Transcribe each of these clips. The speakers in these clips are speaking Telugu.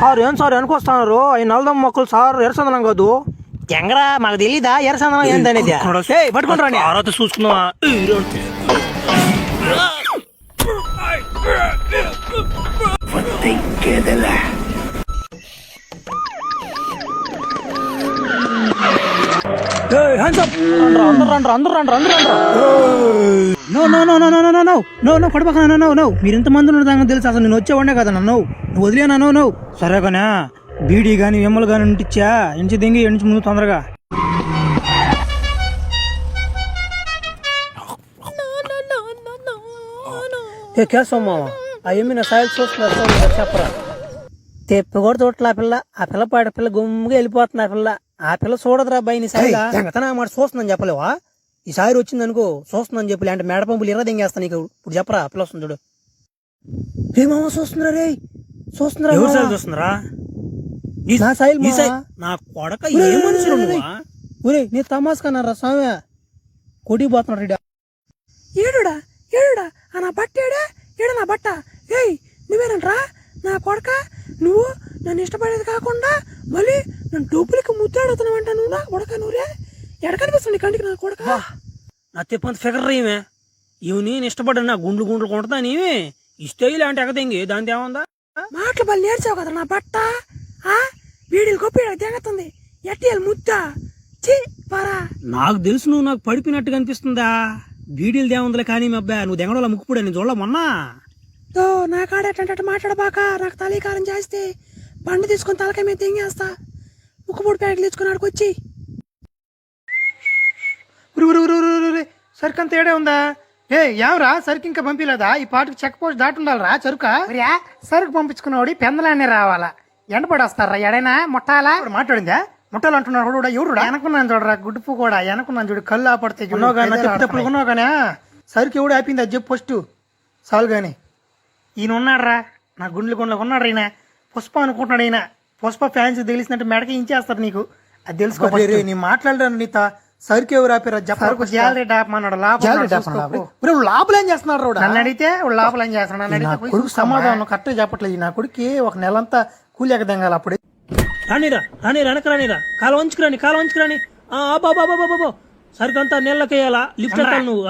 సార్ ఏం సార్ వెనకొస్తున్నారు? ఈ నల్లదమ్మ మొక్కలు సార్ ఎరసందనం కాదు. ఎంగరా మాకు తెలీదా ఎరసందనం ఏందనేది? పట్టుకుంటారా తర్వాత చూసుకుందామా? మీరు ఇంతమంది ఉన్నదాకా తెలుసు. అసలు నేను వచ్చేవాడే కదా నన్ను వదిలేనా? నువ్వు సరే కానీ బీడీ గాని విమ్మలు గాని ఇంటిచ్చా ఇంచి దింగి ఇంచి ముందు తొందరగా. కేసమ్మా ఆ ఏమి నా సాయిల్ చూస్తున్నా చెప్పరా? తెప్పి కూడా చూడట్లా ఆ పిల్ల పాట పిల్ల గుమ్ముగా వెళ్ళిపోతుంది. ఆ పిల్ల చూడదురా బాయ్ నీ సాయిగా మాట చూస్తుందని చెప్పలేవా? ఈ సాయి వచ్చింది అనుకో చూస్తుందని చెప్పలే అంటే మేడ పంపులు ఎర్ర దింగేస్తా నీకు. ఇప్పుడు చెప్పరా పిల్ల వస్తుంది చూడు. ఏమమ్మా చూస్తుందిరా రే చూస్తున్నారా? నా సాయిల్ నా కొడక ఏ మనుషులు ఊరే నీ తమాస్కన్నారా స్వామి కొట్టిపోతున్నాడు. ఏడుడా ఏడుడా నా బట్ట ఏడా నా బట్ట? ఏయ్ నువ్వేనంట్రా నా కొడక? నువ్వు నన్ను ఇష్టపడేది కాకుండా మళ్ళీ నన్ను డబ్బులకి ముద్దాడుతున్నావంట. నువ్వు నా కొడక నువ్వురే ఎడ కనిపిస్తుంది కంటికి నా కొడక? నా తెప్పంత ఫిగర్ ఏమే ఇవి నేను ఇష్టపడ్డా నా గుండ్లు గుండ్లు కొంటదా నీవే ఇస్తే ఇలాంటి ఎగదింగి దాని ఏముందా? మాటలు బలి నేర్చావు కదా నా బట్ట. బీడీలు గొప్ప తెగతుంది ఎట్టియాలి ముద్దా పారా. నాకు తెలుసు నువ్వు నాకు పడిపోయినట్టుగా అనిపిస్తుందా? బీడీలు దేముందిలే కానీ మీ అబ్బాయి నువ్వు దెంగడోలా ముక్కుపుడా నేను చూడలే మొన్న. నా కాడేటంటే మాట్లాడబాక. నాకు తలీకారం చేస్తే బండి తీసుకుని తలకాయ మీద తెంగేస్తా. ముక్కుపూడి ప్యాకెట్లు తెచ్చుకుని ఆడుకొచ్చి సరుకు అంత ఏడే ఉందా? ఏమరా సరుకు ఇంకా పంపిలేదా? ఈ పాటకు చెక్ పోస్ట్ దాటుండాలరా సరుకా? సరుకు పంపించుకున్నవాడి పెందలానే రావాలా? ఎండపడేస్తారా ఎడైనా ముట్టాలా? మాట్లాడిందా ముట్టాలు అంటున్నాడు ఎవరు? వెనకున్నాను చూడరా గుడ్డుపు కూడా వెనకున్నాను చూడు. కళ్ళు ఆపడితే ఉన్నావు కానీ సరుకు ఎవడు ఆపింది అది చెప్పు ఫస్ట్ చాలు. కానీ ఈయన ఉన్నాడరా నా గుండెలు గుండెలకు ఉన్నాడు. ఈయన పుష్ప అనుకుంటున్నాడు. ఈయన పుష్ప ఫ్యాన్స్ తెలిసినట్టు మెడకి ఇంచేస్తారు నీకు అది తెలుసుకో. నీ మాట్లాడరాను నీత సరుకు ఎవరు ఆపారు జాలరెడ్డి ఆపమన్నాడు. లోపల ఏం చేస్తున్నాడు నన్ను అడిగితే లోపల ఏం చేస్తున్నాడు కొడుకు సమాధానం కరెక్ట్ చెప్పట్లేదు. నా కొడుకు ఒక నెలంతా కూలి ఎగదెంగాలి. అప్పుడే రానిరా వెనక రానిరా కాలు వంచుకురాని బాబా సరుకు అంతా నీళ్ళకేయాలా లిఫ్ట్ నువ్వు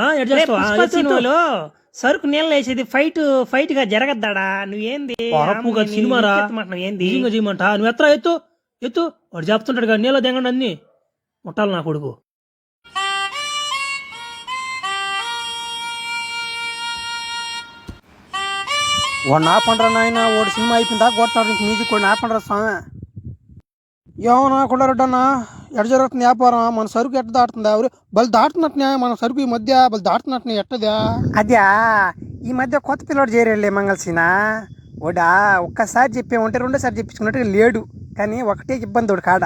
సరుకు నీళ్ళు వేసేది ఫైట్ గా జరగద్దాడా? నువ్వేంది సినిమారా చేయమంట? నువ్వు ఎత్తరా ఎత్తు వాడు చెప్తుంటాడు కదా నీళ్ళ దెంగండి అన్ని ముట్టాలి నా కొడుకు. వాడు నా పండ్రా నాయన వాడు సినిమా అయిపోయిందా కొడతాడు ఇంక మ్యూజిక్ కూడా నా పండ్రా స్వామి. ఏమన్నా కొండరడ్డన్నా ఎట్ట జరుగుతుంది వ్యాపారం? మన సరుకు ఎట్ట దాటుతుందా? బలి దాటున్నట్టునే మన సరుకు ఈ మధ్య బలి దాటున్నట్టునే ఎట్టదా? అదే ఈ మధ్య కొత్త పిల్లడు చేరేళ్ళే మంగళసీన వాడా ఒక్కసారి చెప్పామంటే రెండోసారి చెప్పించుకున్నట్టుగా లేడు. కానీ ఒకటే ఇబ్బంది వాడు కాడ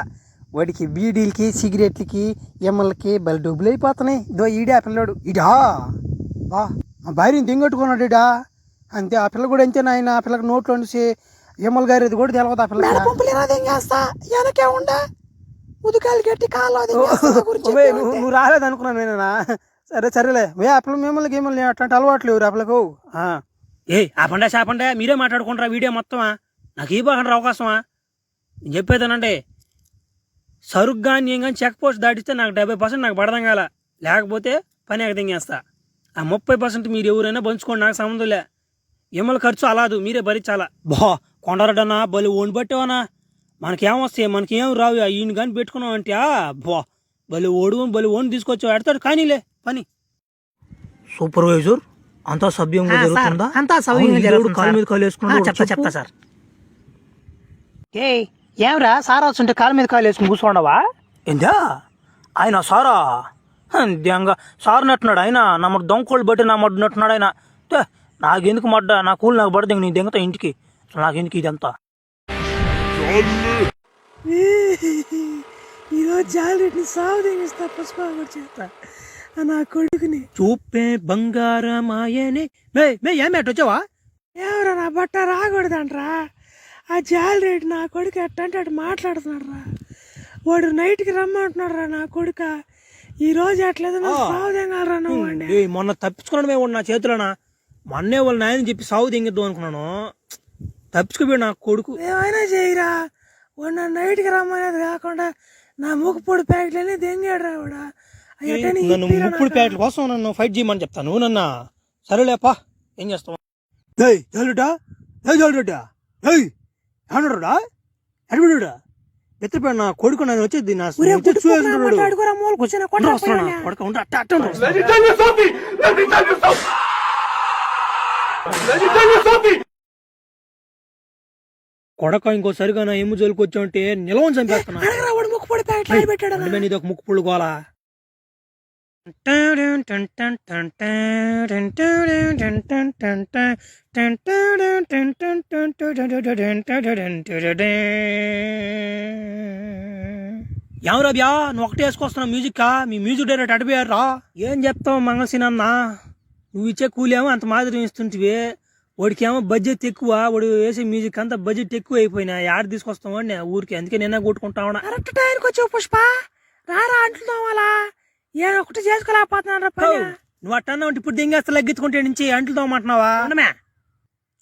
వాడికి బీడీలకి సిగరెట్లకి ఎమ్మలకి బలి డబ్బులు అయిపోతున్నాయి. ఈడే ఆ పిల్లడు ఈడా బా మా భార్యని దింగట్టుకున్నాడు ఈడా అంతే. ఆ పిల్ల కూడా అంతే నాయన. ఆ పిల్లకి నోట్లో నుంచి ఎమ్మల గారి అది కూడా తెలవదు. ఆ పిల్ల నువ్వు రాలేదు అనుకున్నాను నేనా? సరేలే ఆ పిల్ల మిమ్మల్ని గేమల్ని అట్లాంటి అలవాట్లు లేవు ఆ పిల్లకు. ఆపండే మీరే మాట్లాడుకుంటారా వీడియో మొత్తమా? నాకు ఈ బాగా అవకాశమా? నేను చెప్పేదానంటే సరుగ్గా నేను కానీ చెక్ పోస్ట్ దాటిస్తే నాకు 70% నాకు పడదాం కాల, లేకపోతే పని ఎగదింగేస్తా. ఆ 30% మీరు ఎవరైనా పంచుకోండి, నాకు సంబంధం లే. ఎమ్మల ఖర్చు అలాదు మీరే భరించాలా. కొండరడన్నా బలి ఓడి పట్టేవనా? మనకేమొస్తాయి మనకేం రావు. ఈయన కానీ పెట్టుకున్నావు అంటే బలి ఓడి తీసుకొచ్చావు ఎడతాడు కానీలే పని. సూపర్వైజర్ అంతా సభ్యంగా జరుగుతుందా? అంతా సభ్యంగా కాలు మీద కాలు వేసుకున్నా చెప్తా సార్. ఏమరా సారా వస్తుంటే కాలు మీద కాలు వేసుకుని కూర్చోండవా? ఏందా ఆయన సారా దంగా సారు నట్టున్నాడు ఆయన. నమ్మడు దొంగకోళ్ళు బట్టి నా మడ్డు నట్టున్నాడు ఆయన. నాకెందుకు మడ్డ నా కూలి నాకు పడదు నీ దింగతా ఇంటికి. నాకెందుకు ఇదంతా? ఈరోజు జాలరెడ్డిని సాగు దింగిస్తా పుష్ప చేస్తా నా కొడుకుని. చూపే బంగారమాయనే ఏమేట వచ్చావా? ఎవరా నా బట్ట రాకూడదంట్రా. ఆ జాలరెడ్డి నా కొడుకు ఎట్టంటే అటు మాట్లాడుతున్నాడు రా. వాడు నైట్కి రమ్మంటున్నాడు రా నా కొడుక. ఈ రోజు ఎట్లేదు మొన్న తప్పించుకున్నాడు మేము నా చేతిలోనా మొన్నే వాళ్ళ నాయన చెప్పి సాగు దింగిద్దాం అనుకున్నాను తప్పించుకోపోయాడు నా కొడుకు ఏమైనా చేయరా వాడు నైట్కి రమ్మనేది కాకుండా నా ముక్కుపొడి ప్యాకెట్లన్నీ దెంగాడు రావుడా నన్ను ముక్కుడు ప్యాకెట్ల కోసం నన్ను ఫైట్ చేయమని చెప్తాను నన్ను సరేలేపా ఏం చేస్తావు అడుగుడా ఎత్తిపోయాడు నా కొడుకు నన్ను వచ్చేది నా కొడక ఇంకోసరిగా నా ఎమ్ము జోలికి వచ్చావంటే నిలవని చంపేస్తున్నా ఇది ఒక ముక్కు పుళ్ళు గోలా ఎవరా బ్యా నువ్వు ఒకటే వేసుకొస్తున్నావు మ్యూజిక్ మీ మ్యూజిక్ డైరెక్టర్ అడిపోయారా ఏం చెప్తావు మంగళసీనన్న నువ్వు ఇచ్చే కూలేమో అంత మాదిరి ఇస్తుంటివి వాడికేమో బడ్జెట్ ఎక్కువ వాడు వేసే మ్యూజిక్ అంతా బడ్జెట్ ఎక్కువ అయిపోయినా యాడ్ తీసుకొస్తాం వాడిని ఊరికి అందుకే నిన్న కొట్టుకుంటా ఉన్నా కరెక్ట్ టైంకి వచ్చావు పుష్ప రారా అంటున్నావు అలా ఏదో ఒకటి చేసుకోలేకపోతున్నారా నువ్వు అట్టన్నా ఉంటే ఇప్పుడు దింగేస్తా లగ్గించుకుంటే నుంచి అంట్లు తోమంటున్నావా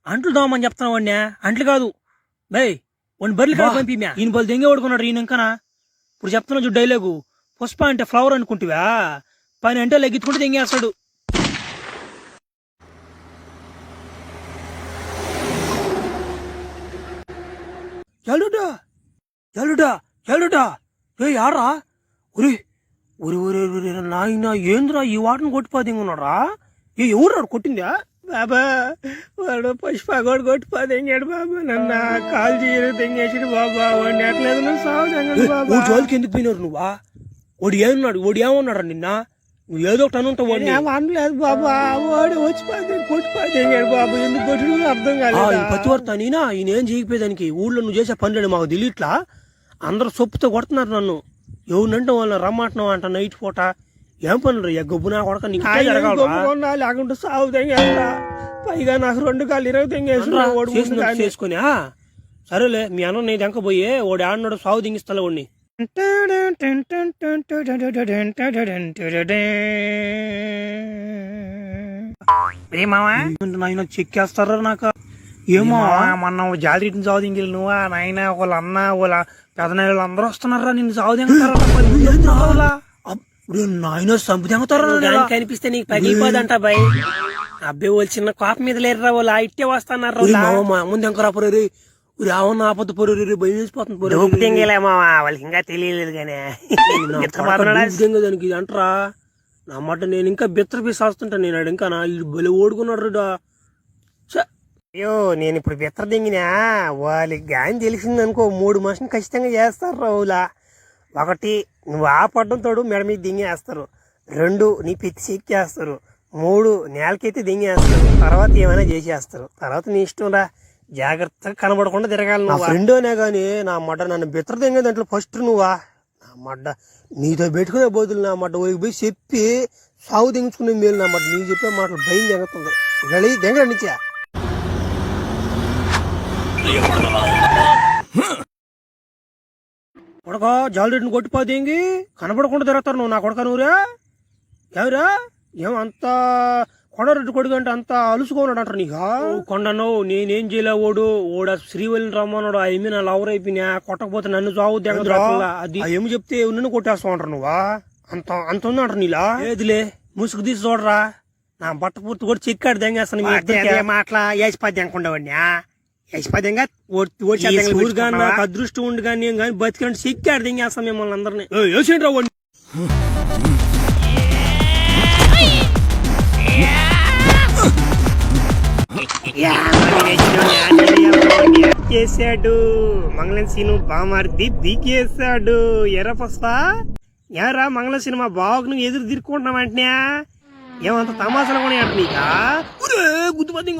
అంట్లు తోమని చెప్తున్నావు వాడిని అంట్లు కాదు బై వాడిని బర్రెలు కాదు పంపి ఈయన బలు దెంగే పడుకున్నాడు ఈయన ఇంకనా ఇప్పుడు చెప్తున్నా చూడు డైలాగు పుష్ప అంటే ఫ్లవర్ అనుకుంటువా పని అంటే లగ్గించుకుంటే దెంగేస్తాడు ఎల్లుడా ఎల్లుడా ఎల్లుడా ఏ యారా ఉరి ఉరి ఉరి ఉరి నాయన ఏంద్రా ఈ వాటను కొట్టిపోదింగున్నారా ఏ ఎవరు కొట్టిందా బాబా వాడు పుష్పగోడు కొట్టిపోదింగాడు బాబా నన్ను కాల్ చేయరు తెంగేసాడు బాబా వాడిని ఎట్లేదు నువ్వు సాగు బాబా జోలికి ఎందుకు పోయినారు నువ్వా వాడు ఏమన్నాడు వాడు ఏమన్నాడు నిన్న నువ్వు ఏదో ఒకటి అనుంటావు వాడిని అనలేదు బాబా వాడు వచ్చిపోతే కొట్టిపోదింగాడు బాబా ఎందుకు కొట్టి అర్థం కాలేదు పతివర్త నేనా ఈయన ఏం చేయకపోయేదానికి ఊళ్ళో నువ్వు చేసే పనులేడు మాకు తెలియట్లా అందరూ సొప్పుతో కొడుతున్నారు నన్ను ఎవరినంటే వాళ్ళని రమ్మంటున్నావు అంట నైట్ పూట ఏం పనులు గబ్బునా కొడక లేకుంటే సాగు తెంగేస్తా పైగా నాకు 2 కాళ్ళు 20 తెంగేసి చేసుకుని సరేలే మీ అన్న నీ దెంక పోయి వాడు ఆడినాడు సాగు తెంగిస్తా వాడిని నాయన చెక్కేస్తారా నాకు ఏమో మొన్న జాతర సాగు దింగి నువ్వా నాయన వాళ్ళ అన్న వాళ్ళ పెదనాయలు అందరూ వస్తున్నారా నిన్ను సాగు దింగుతారా నాయన సంపు దింగుతారా కనిపిస్తే నీకు పగిలిపోదంట బాయ్ అబ్బాయి వాళ్ళు చిన్న కోప మీద లేరురా వాళ్ళు ఇట్టే వస్తున్నారు ముందు ఎంకరా పొరే రావన్న ఆపద పొరే భయం వేసిపోతుంది వాళ్ళకి ఇంకా తెలియలేదు కానీ దానికి అంటరా నా మాట నేను ఇంకా బిత్తర పీస్ వస్తుంటా నేను ఇంకా నా బలి ఓడుకున్నాడు అయ్యో నేను ఇప్పుడు బిత్తర దింగినా వాళ్ళకి గాని తెలిసింది అనుకో 3 మనుషులు ఖచ్చితంగా చేస్తారు రావులా 1 నువ్వు ఆపడ్డం తోడు మెడ మీద దింగేస్తారు 2 నీ పెట్టి చెక్కేస్తారు 3 నేలకైతే దింగేస్తారు తర్వాత ఏమైనా చేసేస్తారు తర్వాత నీ ఇష్టం రా జాగ్రత్తగా కనబడకుండా తిరగాలి నా ఫ్రెండ్ అనే గాని నా మడ్డ నన్ను బిత్తర దింగే దాంట్లో ఫస్ట్ నువ్వా నా మడ్డ నీతో పెట్టుకునే బదులు నా మడ్డ ఊరికి పోయి చెప్పి సాగు దించుకునే మేలు నా మడ్డ నీకు చెప్పే మాటలు భయం దిగుతుంది వెళ్ళి దింగ నిచ్చా కొడక జాలరెడ్డిని కొట్టిపోదేంగి కనబడకుండా తిరుగుతారు నువ్వు నా కొడక నువ్వురా ఎవరా ఏమంత కొండరెడ్డి కొడుకు అంటే అంత అలుసుకోన్నాడు అంటారు నీకు కొండను నేనేం చేయలేవాడు ఓడ శ్రీవల్లిని రమ్మన్నాడు ఆ ఏమి నా లవర్ అయిపోయినా కొట్టకపోతే నన్ను చావు అది ఏమి చెప్తే నిన్ను కొట్టేస్తా అంటారు నువ్వా అంత అంత ఉంది అంటారు నీలా ఏదిలే ముసుగు తీసి చూడరా నా బట్ట పూర్తి కూడా చెక్కాడు దెంగేస్తాను మాటలా వేసిపోద్ది అనుకుంటావాడిని యశపదంగా నాకు అదృష్టం ఉండి కానీ ఏం కానీ బతికంటే సిక్కాడు దింగేస్తాం మిమ్మల్ని అందరినీ చేశాడు మంగళం సీను బామార్ది బీకేసాడు ఎర్ర పుష్ప ఎరా మంగళం సినిమా బాగు నువ్వు ఎదురు తిరుక్కుంటున్నావంటే ఏమంత తమాసలు కూడా నీకా గుద్దుపతి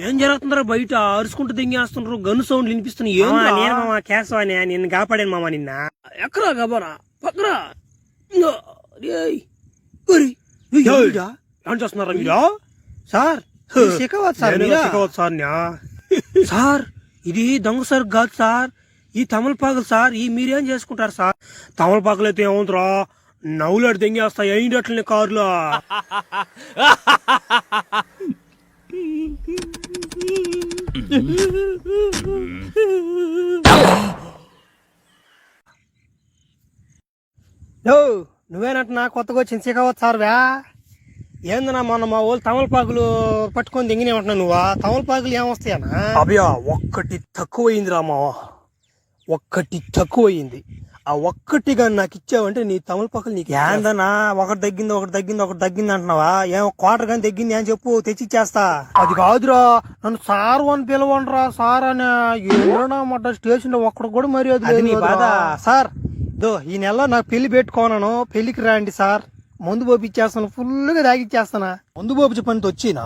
ఏం జరుగుతుందరా బయట అరుచుకుంటూ దింగేస్తున్నారు గన్ను సౌండ్లు వినిపిస్తున్నాయి కేశవాని నిన్ను కాపాడాను మామ నిన్న ఎక్కరా గబరా పక్కరా ఏం చేస్తున్నారా మీరు సార్ సార్ ఇది దొంగ సార్ కాదు సార్ ఈ తమలపాకులు సార్ ఈ మీరేం చేసుకుంటారు సార్ తమలపాకులు అయితే ఏముందిరా నవ్వులాడు దెంగేస్తా ఏంటట్లనే కారులో. నువ్వేనంటున్నా కొత్తగా వచ్చింది చికవత్ సార్వా? ఏందన్నా మొన్న మా వాళ్ళు తమలపాకులు పట్టుకొని దింగినేమంటున్నా నువ్వా? తమలపాకులు ఏమొస్తాయన్నా? అభయ ఒక్కటి తక్కువైంది రా మావా, ఒక్కటి తక్కువయింది. ఆ ఒక్కటిగా నాకు ఇచ్చావంటే నీ తమలపాకులు నీకు ఏందన్నా ఒకటి తగ్గింది అంటున్నావా? ఏం క్వార్టర్ కానీ తగ్గింది అని చెప్పు, తెచ్చిచ్చేస్తా. అది కాదురా, నన్ను సార్ అని పిలవండిరా. సార్ అని ఏమన్నమాట స్టేషన్ లో ఒక్కడు కూడా మరి అది నీ బాధ. సార్ ఈ నెలలో నాకు పెళ్లి పెట్టుకోనాను, పెళ్లికి రండి సార్. మందు పోపిచ్చేస్తాను, ఫుల్ గా తాగిచ్చేస్తానా. మందు పోపించే పనితో వచ్చినా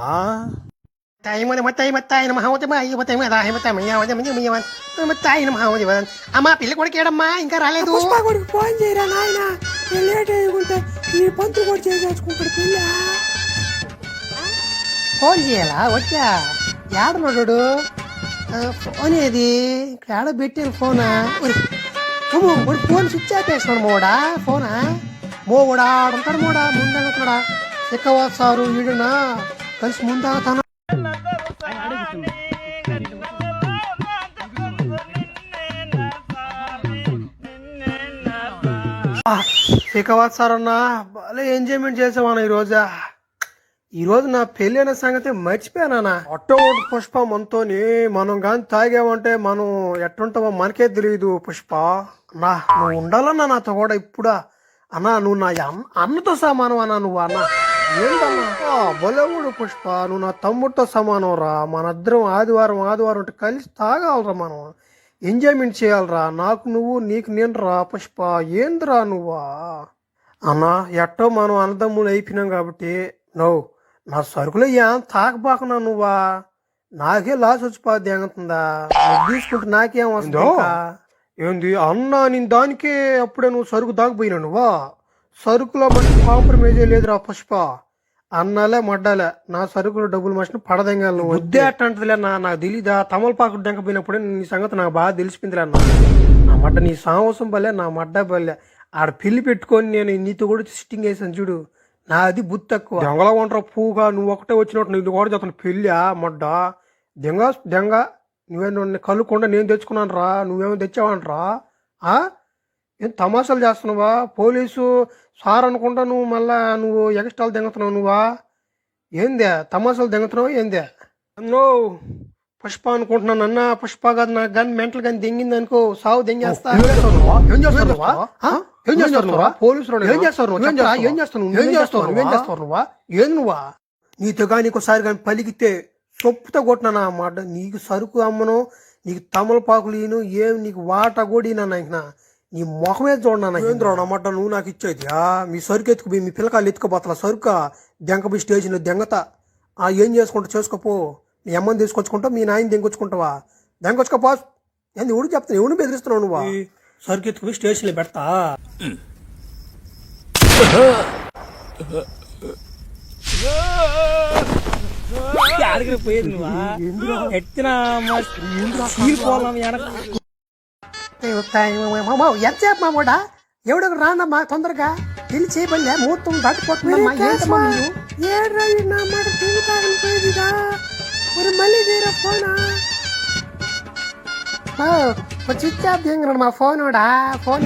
అమ్మా పెళ్లి కొడుకేడమ్మా ఇంకా రాలేదు. ఫోన్ చేయరా నాయన, లేట్ అయ్యుకుంటే ఈ పంతులు కూడా చేసేసుకుంటాడు పెళ్ళి. ఫోన్ చేయాలా? వచ్చా ఏడన్నాడు ఫోన్? ఏది ఇక్కడ ఏడ పెట్టాను ఫోనా? ఫోన్ స్విచ్ ఆఫ్ వేసినాడు మోడా. ఫోనా మోడా ఆడుంటాడు, మోడా ముందనుకున్నాడా. ఎక్కువ సారు ఈడునా కలిసి ముందాగుతాను. శేఖవాత్ సార్ అన్నా బాగా ఎంజాయ్మెంట్ చేసామన్నా ఈ రోజు నా పెళ్లి అనే సంగతి మర్చిపోయానా. అట్టోటి పుష్ప మనతోని మనం గాని తాగామంటే మనం ఎట్టుంటామో మనకే తెలియదు. పుష్ప అన్నా నువ్వు ఉండాలన్నా నాతో కూడా ఇప్పుడా. అన్నా నువ్వు నా అన్నతో సమానం అన్నా. నువ్వు అన్నా ఏంటన్నా బొలవుడు పుష్ప, నువ్వు నా తమ్ముడితో సమానం రా. మనిద్దరం ఆదివారం కలిసి తాగాలరా, మనం ఎంజాయ్మెంట్ చేయాలరా. నాకు నువ్వు, నీకు నేను రా. పుష్ప ఏందిరా నువ్వా? అన్నా ఎట్టో మనం అన్నదమ్ములు అయిపోయినాం కాబట్టి నా సరుకులో ఏం తాకబాకనా నువ్వా. నాకే లాస్ వచ్చిపోద్ది ఎంగుతుందా? తీసుకుంటే నాకేం వస్తుందో ఏంది అన్నా. నేను దానికే అప్పుడే నువ్వు సరుకు దాకపోయినా నువ్వా. సరుకులో మనకి కాంప్రమైజ్ లేదురా పుష్ప. అన్నాలే మడ్డాలే నా సరుకులో డబ్బులు మనిషిని పడదెంగాలి. నువ్వు వద్దే అట్టంటదిలే అన్న. నాకు తెలీదా తమలపాకు దెంకపోయినప్పుడే నీ సంగతి నాకు బాగా తెలిసిపోయిందిలే అన్న. నా మడ్డ నీ సాహసం బలే, నా మడ్డ బలే. ఆడ పెళ్లి పెట్టుకొని నేను నీతో కూడా సిట్టింగ్ వేసాను చూడు. నాది బుద్ధి తక్కువ. దొంగలా ఉంటా పూగా నువ్వు ఒకటే వచ్చినట్టు నీకు కూడా చెప్తాను పెళ్ళి మడ్డ దెంగ. నువ్వేమో కలుకుండా నేను తెచ్చుకున్నాను రా, నువ్వేమో తెచ్చావంటరా. ఏం తమాషాలు చేస్తున్నావా? పోలీసు సార్ అనుకుంటా నువ్వు మళ్ళా నువ్వు ఎక్స్ట్రాలు దెంగుతున్నావు నువ్వా? ఏందే తమాషాలు దెంగుతున్నావు ఏందే? పుష్ప అనుకుంటున్నాను అన్న. పుష్ప కాదు, నాకు కానీ మెంటల్ కానీ దెంగింది అనుకో సావు దెంగేస్తా. పోలీసులు ఏం చేస్తారు? నువ్వా నీతో కానీ ఇంకోసారి కానీ పలికితే చొప్పుతో కొట్టినా అన్నమాట. నీకు సరుకు అమ్మను, నీకు తమలపాకులు ఈను, ఏం నీకు వాట కూడా ఈనా. నీ మొహమే చూడనా ఏంద్రా అన్నమాట. నువ్వు నాకు ఇచ్చేది మీ సరుకు ఎత్తుకుపోయి మీ పిల్లకాయలు ఎత్తుకోపోతా సరుక దెంగపోయి స్టేషన్లో దెంగతా. ఏం చేసుకుంటా చేసుకోపో. మీ అమ్మని తీసుకొచ్చుకుంటావు, మీ నాయన దెంగొచ్చుకుంటావా? దెంగొచ్చుకోపో. ఏంది ఎవడు చెప్తాను, ఎవడు బెదిరిస్తున్నావు నువ్వు? సరుకు ఎత్తుకుపోయి స్టేషన్లో పెడతా. పోయేది నువ్వా? ఎత్తిన ఎంతసేపు మా కూడా ఎవడో రాందమ్మా తొందరగా పెళ్లి చేయబడి ముహూర్తం దాటిపోతుందమ్మా. మళ్ళీ ఫోనా స్విచ్ ఆఫ్ దింగరాడు మా ఫోన్. ఫోన్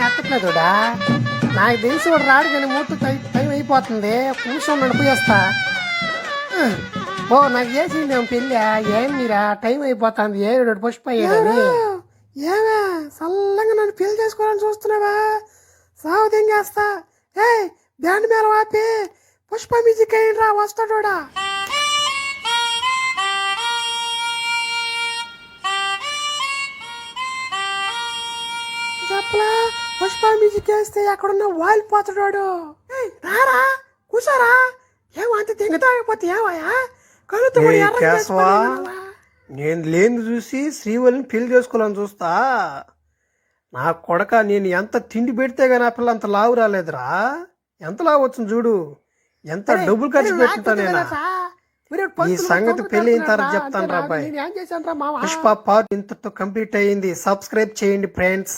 ఎత్తట్లేదుడా. నాకు తెలిసి వాడు రాడు కానీ ముహూర్తం టైం అయిపోతుంది. నిమిషం నడిపోయేస్తా. నాకు చేసింది ఏం పెళ్ళి? ఏం మీరా టైం అయిపోతుంది. ఏడు పుష్ప అయ్యాడని ఏమే చల్లంగా నన్ను పెళ్లి చేసుకోవాలని చూస్తున్నావా? సాగు తెంగేస్తా. బ్యాండ్ మీద ఆపి పుష్ప మ్యూజిక్ అయ్యిండ్రా వస్తాడా. చెప్పలా పుష్ప మ్యూజిక్ వేస్తే అక్కడున్న వాలిపోతాడు. రారా కూసారా. ఏమో అంత తెంగతాకపోతే ఏమయ్యా కలుగుతా. నేను లేని చూసి శ్రీవల్లిని పెళ్లి చేసుకోవాలని చూస్తా. నా కొడక నేను ఎంత తిండి పెడితే గానీ ఆ పిల్ల అంత లావు రాలేదురా. ఎంత లావు వచ్చింది చూడు. ఎంత డబ్బులు ఖర్చు పెట్టుకుంటా నేను. ఈ సంగతి పెళ్లి అయిన తర్వాత చెప్తాను రా అబ్బాయి. పుష్ప పార్ట్ ఇంతతో కంప్లీట్ అయ్యింది. సబ్స్క్రైబ్ చేయండి ఫ్రెండ్స్.